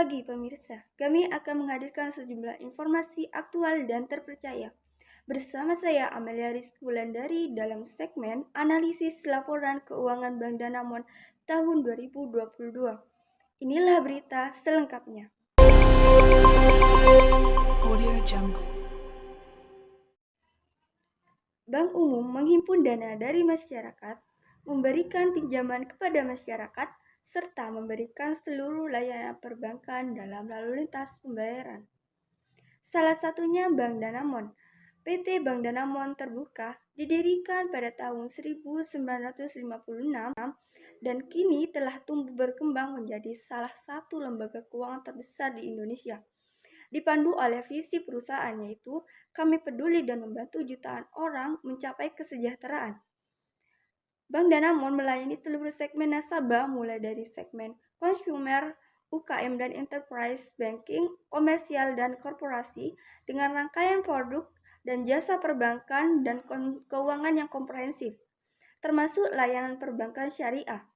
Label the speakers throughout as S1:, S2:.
S1: pagi pemirsa, kami akan menghadirkan sejumlah informasi aktual dan terpercaya. Bersama saya Amelia Rizky Wulandari dalam segmen analisis laporan keuangan Bank Danamon tahun 2022. Inilah berita selengkapnya.
S2: Audio Jungle.
S1: Bank Umum menghimpun dana dari masyarakat, memberikan pinjaman kepada masyarakat, serta memberikan seluruh layanan perbankan dalam lalu lintas pembayaran. Salah satunya Bank Danamon. PT Bank Danamon terbuka didirikan pada tahun 1956 dan kini telah tumbuh berkembang menjadi salah satu lembaga keuangan terbesar di Indonesia. Dipandu oleh visi perusahaan yaitu kami peduli dan membantu jutaan orang mencapai kesejahteraan. Bank Danamon melayani seluruh segmen nasabah mulai dari segmen consumer, UKM dan enterprise banking, komersial dan korporasi dengan rangkaian produk dan jasa perbankan dan keuangan yang komprehensif, termasuk layanan perbankan syariah.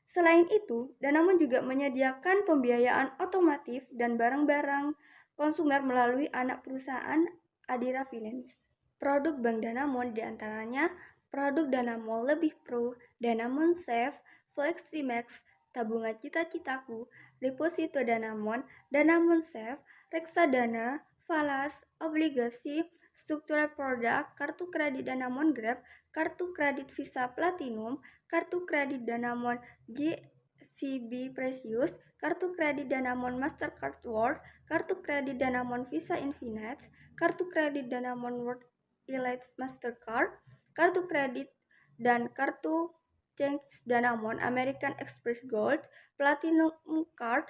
S1: Selain itu, Danamon juga menyediakan pembiayaan otomotif dan barang-barang konsumer melalui anak perusahaan Adira Finance. Produk Bank Danamon diantaranya produk Danamon Lebih Pro, Danamon Safe, Fleximax, Tabungan Cita-Citaku, Deposito Danamon, Danamon Safe, Reksadana, falas, obligasi, struktural produk, kartu kredit Danamon Grab, kartu kredit Visa Platinum, kartu kredit Danamon JCB Precious, kartu kredit Danamon Mastercard World, kartu kredit Danamon Visa Infinite, kartu kredit Danamon World Elite Mastercard, kartu kredit dan kartu Change Danamon American Express Gold, Platinum Card,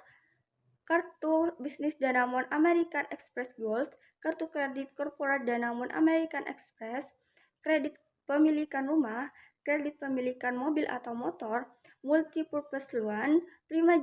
S1: kartu bisnis Danamon American Express Gold, kartu kredit korporat Danamon American Express, kredit pemilikan rumah, kredit pemilikan mobil atau motor, multipurpose loan, Prima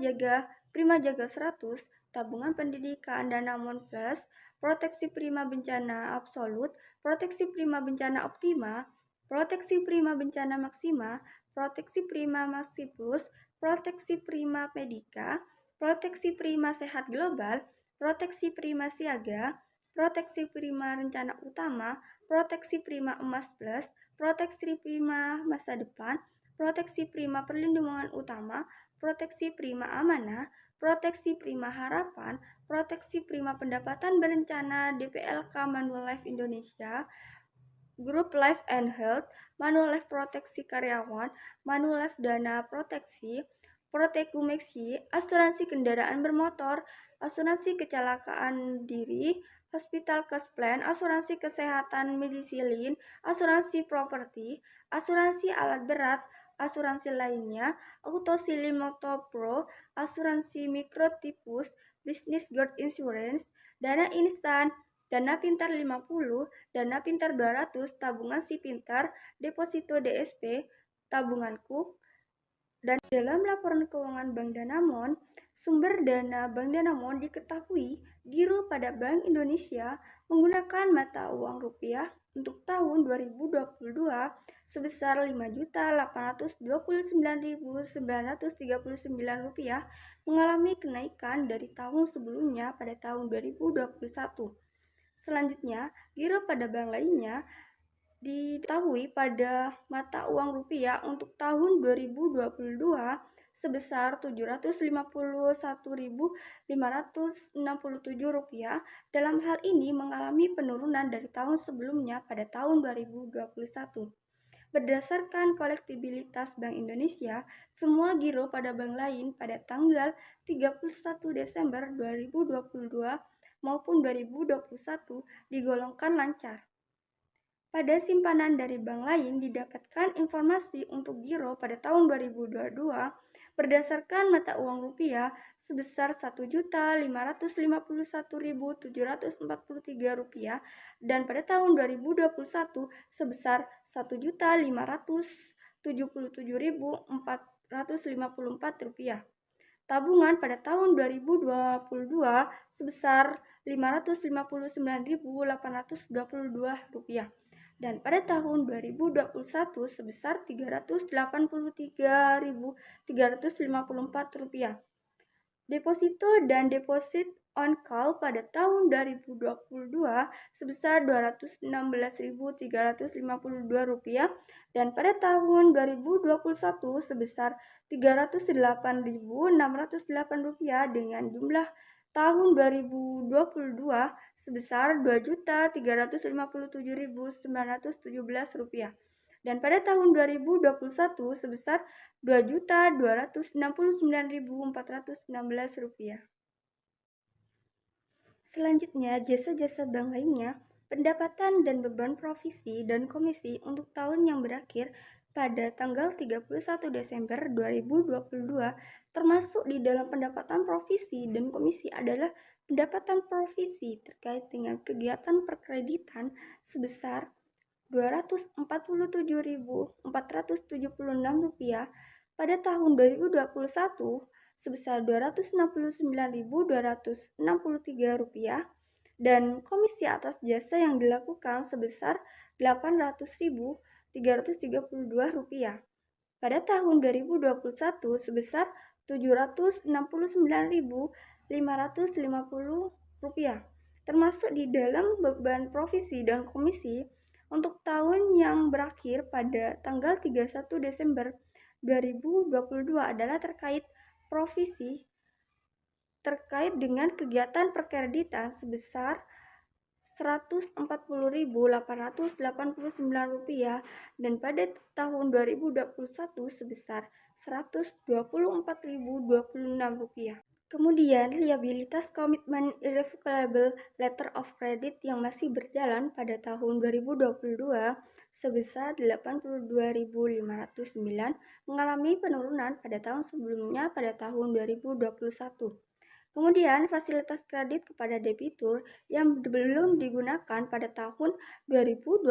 S1: Jaga 100, tabungan pendidikan Danamon Plus, proteksi prima bencana absolut, proteksi prima bencana optima, proteksi prima bencana maksima, proteksi prima maxi plus, proteksi prima medika, proteksi prima sehat global, proteksi prima siaga, proteksi prima rencana utama, proteksi prima emas plus, proteksi prima masa depan, proteksi prima perlindungan utama, proteksi prima amanah, proteksi prima harapan, proteksi prima pendapatan berencana DPLK Manulife Indonesia, Grup Life and Health, Manulife Proteksi Karyawan, Manulife Dana Proteksi, Protekumeksi, asuransi kendaraan bermotor, asuransi kecelakaan diri, hospital cash plan, asuransi kesehatan medisilin, asuransi properti, asuransi alat berat, asuransi lainnya, Autosili Moto Pro, asuransi mikrotipus, Business Guard Insurance, dana instan, Dana Pintar 50, Dana Pintar 200, Tabungan Si Pintar, Deposito DSP, Tabunganku. Dan dalam laporan keuangan Bank Danamon, sumber dana Bank Danamon diketahui giro pada Bank Indonesia menggunakan mata uang rupiah untuk tahun 2022 sebesar Rp5.829.939 mengalami kenaikan dari tahun sebelumnya pada tahun 2021. Selanjutnya, giro pada bank lainnya diketahui pada mata uang rupiah untuk tahun 2022 sebesar Rp751.567. Dalam hal ini mengalami penurunan dari tahun sebelumnya pada tahun 2021. Berdasarkan kolektibilitas Bank Indonesia, semua giro pada bank lain pada tanggal 31 Desember 2022 maupun 2021 digolongkan lancar. Pada simpanan dari bank lain didapatkan informasi untuk giro pada tahun 2022 berdasarkan mata uang rupiah sebesar Rp1.551.743 dan pada tahun 2021 sebesar Rp1.577.454. Tabungan pada tahun 2022 sebesar Rp559.822 dan pada tahun 2021 sebesar Rp383.354. Deposito dan deposit on call pada tahun 2022 sebesar Rp216.352 dan pada tahun 2021 sebesar Rp308.608 dengan jumlah tahun 2022 sebesar Rp2.357.917 dan pada tahun 2021 sebesar Rp2.269.416. Selanjutnya, jasa-jasa bank lainnya, pendapatan dan beban provisi dan komisi untuk tahun yang berakhir pada tanggal 31 Desember 2022 termasuk di dalam pendapatan provisi dan komisi adalah pendapatan provisi terkait dengan kegiatan perkreditan sebesar Rp247.476 pada tahun 2021 sebesar Rp269.263 dan komisi atas jasa yang dilakukan sebesar Rp800.332 pada tahun 2021 sebesar Rp769.550 termasuk di dalam beban provisi dan komisi untuk tahun yang berakhir pada tanggal 31 Desember 2022 adalah terkait provisi terkait dengan kegiatan perkreditan sebesar Rp140.889 dan pada tahun 2021 sebesar Rp124.026. Kemudian, liabilitas komitmen irrevocable letter of credit yang masih berjalan pada tahun 2022 sebesar Rp82.509 mengalami penurunan pada tahun sebelumnya pada tahun 2021. Kemudian, fasilitas kredit kepada debitur yang belum digunakan pada tahun 2022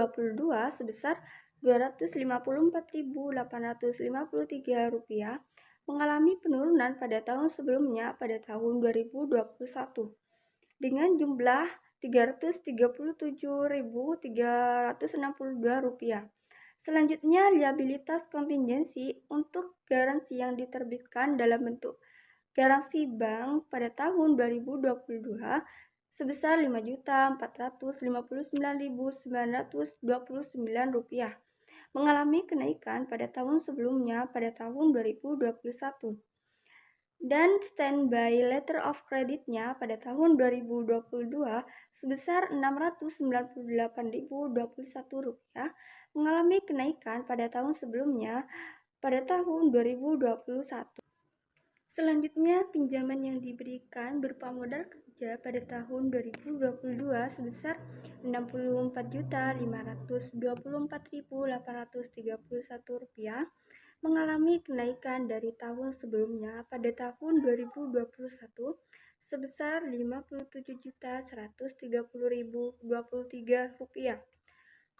S1: sebesar Rp254.853 mengalami penurunan pada tahun sebelumnya pada tahun 2021 dengan jumlah Rp337.362. Selanjutnya, liabilitas kontingensi untuk garansi yang diterbitkan dalam bentuk garansi bank pada tahun 2022 sebesar Rp5.459.929 mengalami kenaikan pada tahun sebelumnya pada tahun 2021 dan standby letter of credit-nya pada tahun 2022 sebesar Rp698.021 mengalami kenaikan pada tahun sebelumnya pada tahun 2021. Selanjutnya, pinjaman yang diberikan berupa modal kerja pada tahun 2022 sebesar Rp64.524.831 mengalami kenaikan dari tahun sebelumnya pada tahun 2021 sebesar Rp57.130.023.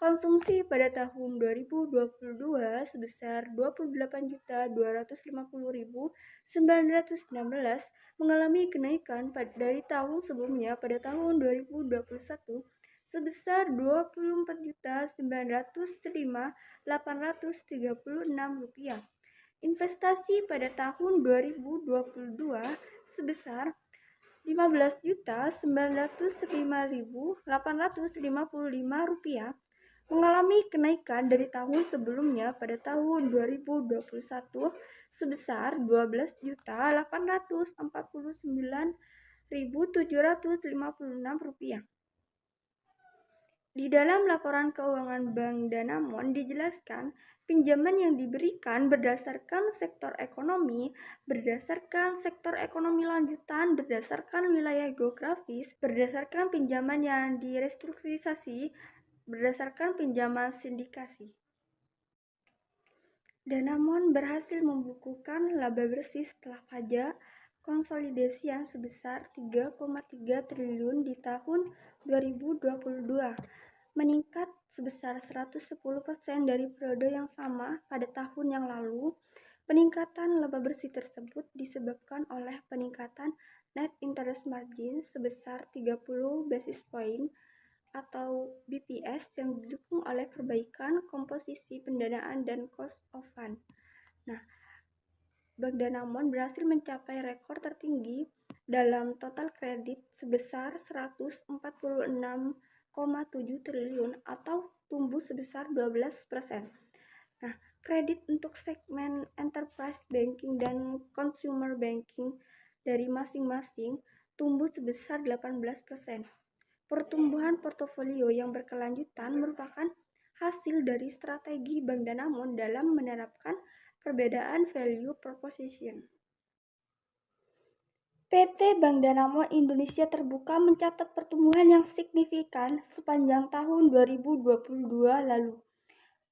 S1: Konsumsi pada tahun 2022 sebesar Rp28.250.916 mengalami kenaikan dari tahun sebelumnya pada tahun 2021 sebesar Rp24.905.836. Investasi pada tahun 2022 sebesar Rp15.905.855 mengalami kenaikan dari tahun sebelumnya pada tahun 2021 sebesar Rp12.849.756. Di dalam laporan keuangan Bank Danamon dijelaskan pinjaman yang diberikan berdasarkan sektor ekonomi lanjutan, berdasarkan wilayah geografis, berdasarkan pinjaman yang direstrukturisasi, berdasarkan pinjaman sindikasi. Danamon berhasil membukukan laba bersih setelah pajak konsolidasi yang sebesar 3,3 triliun di tahun 2022, meningkat sebesar 110% dari periode yang sama pada tahun yang lalu. Peningkatan laba bersih tersebut disebabkan oleh peningkatan net interest margin sebesar 30 basis point atau BPS yang didukung oleh perbaikan komposisi pendanaan dan cost of fund. Nah, Bank Danamon berhasil mencapai rekor tertinggi dalam total kredit sebesar 146,7 triliun atau tumbuh sebesar 12%. Nah, kredit untuk segmen enterprise banking dan consumer banking dari masing-masing tumbuh sebesar 18%. Pertumbuhan portofolio yang berkelanjutan merupakan hasil dari strategi Bank Danamon dalam menerapkan perbedaan value proposition. PT Bank Danamon Indonesia Terbuka mencatat pertumbuhan yang signifikan sepanjang tahun 2022 lalu.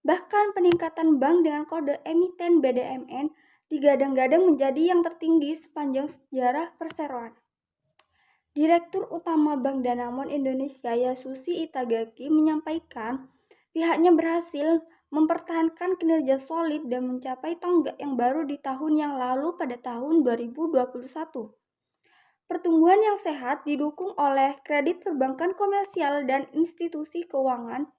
S1: Bahkan peningkatan bank dengan kode emiten BDMN digadang-gadang menjadi yang tertinggi sepanjang sejarah perseroan. Direktur Utama Bank Danamon Indonesia Yasushi Itagaki menyampaikan pihaknya berhasil mempertahankan kinerja solid dan mencapai tonggak yang baru di tahun yang lalu pada tahun 2021. Pertumbuhan yang sehat didukung oleh kredit perbankan komersial dan institusi keuangan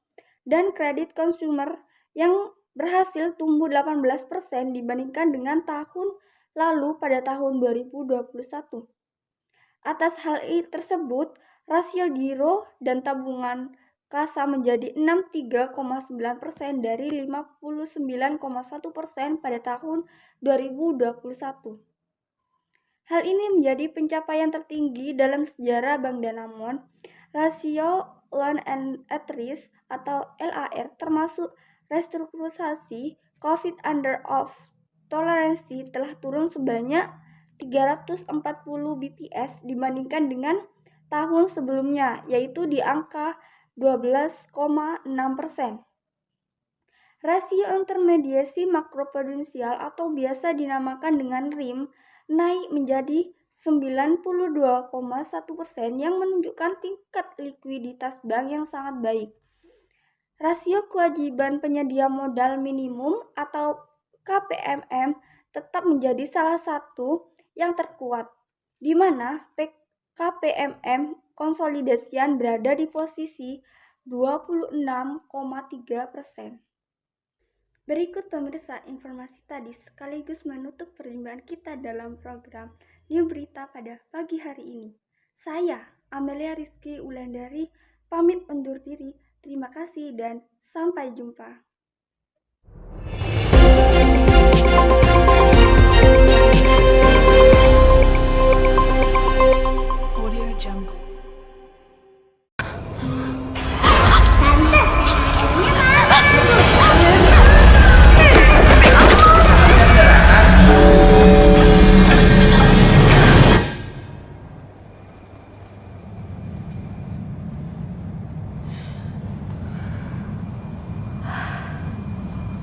S1: dan kredit konsumer yang berhasil tumbuh 18% dibandingkan dengan tahun lalu pada tahun 2021. Atas hal tersebut, rasio giro dan tabungan kasa menjadi 63,9% dari 59,1% pada tahun 2021. Hal ini menjadi pencapaian tertinggi dalam sejarah Bank Danamon. Rasio loan at risk atau LAR termasuk restrukturisasi COVID under of tolerance telah turun sebanyak 340 bps dibandingkan dengan tahun sebelumnya, yaitu di angka 12,6%. Rasio intermediasi makroprudensial atau biasa dinamakan dengan RIM naik menjadi 92,1% yang menunjukkan tingkat likuiditas bank yang sangat baik. Rasio kewajiban penyedia modal minimum atau KPMM tetap menjadi salah satu yang terkuat, di mana KPMM konsolidasian berada di posisi 26,3%. Berikut pemirsa informasi tadi sekaligus menutup perjumpaan kita dalam program New Berita pada pagi hari ini. Saya, Amelia Rizky Ulandari, pamit undur diri. Terima kasih dan sampai jumpa.
S2: Audio Jungle.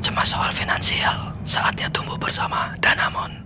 S2: Cemas soal finansial, saatnya tumbuh bersama Danamon.